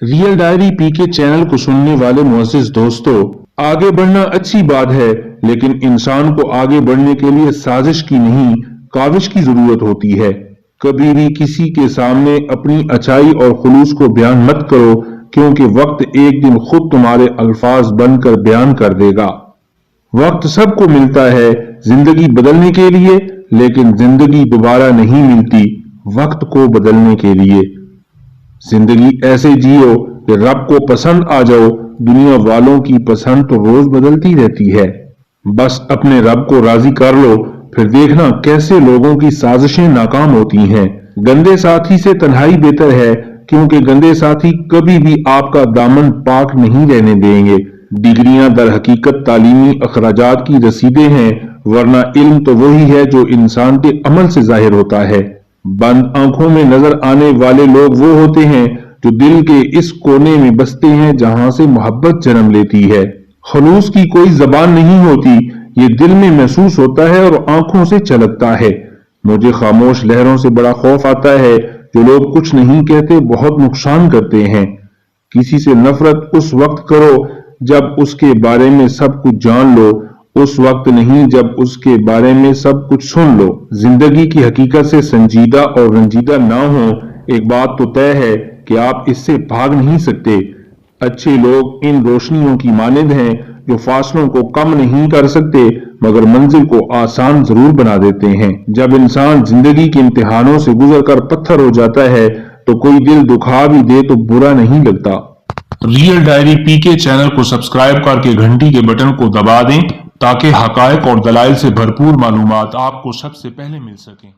Real diary पीके channel को सुनने वाले मुअज़्ज़िज़ दोस्तों, आगे बढ़ना अच्छी बात है, लेकिन इंसान को आगे बढ़ने के लिए साजिश की नहीं, काविश की जरूरत होती है। कभी भी किसी के सामने अपनी अच्छाई और खुलूस को बयान मत करो, क्योंकि वक्त एक दिन खुद तुम्हारे अल्फाज बनकर बयान कर देगा। वक्त सबको मिलता है जिंदगी बदलने के लिए, लेकिन जिंदगी दोबारा नहीं मिलती वक्त को बदलने के लिए। जिंदगी ऐसे जियो कि रब को पसंद आ जाओ, दुनिया वालों की पसंद तो रोज बदलती रहती है। बस अपने रब को राजी कर लो, फिर देखना कैसे लोगों की साजिशें नाकाम होती हैं। गंदे साथी से तन्हाई बेहतर है, क्योंकि गंदे साथी कभी भी आपका दामन पाक नहीं रहने देंगे। डिग्रियां दर हकीकत तालीमी अखराजात की रसीदें हैं, वरना इल्म तो वही है जो इंसान के अमल से जाहिर होता है। बंद आंखों में नजर आने वाले लोग वो होते हैं जो दिल के इस कोने में बसते हैं जहां से मोहब्बत जन्म लेती है। खलूस की कोई जबान नहीं होती, ये दिल में महसूस होता है और आंखों से छलकता है। मुझे खामोश लहरों से बड़ा खौफ आता है, जो लोग कुछ नहीं कहते बहुत नुकसान करते हैं। किसी से नफरत उस वक्त करो जब उसके बारे में सब कुछ जान लो, उस वक्त नहीं जब उसके बारे में सब कुछ सुन लो। जिंदगी की हकीकत से संजीदा और रंजीदा ना हो, एक बात तो तय है कि आप इससे भाग नहीं सकते। अच्छे लोग इन रोशनियों की मानिंद हैं जो फासलों को कम नहीं कर सकते, मगर मंजिल को आसान जरूर बना देते हैं। जब इंसान जिंदगी के इम्तिहानों से गुजरकर पत्थर हो जाता है, तो कोई दिल दुखा भी दे तो बुरा नहीं लगता। रियल डायरी पीके चैनल को सब्सक्राइब करके घंटी के बटन को दबा दें, ताकि हकायक और दलाइल से भरपूर मालूमात आपको सबसे पहले मिल सकें।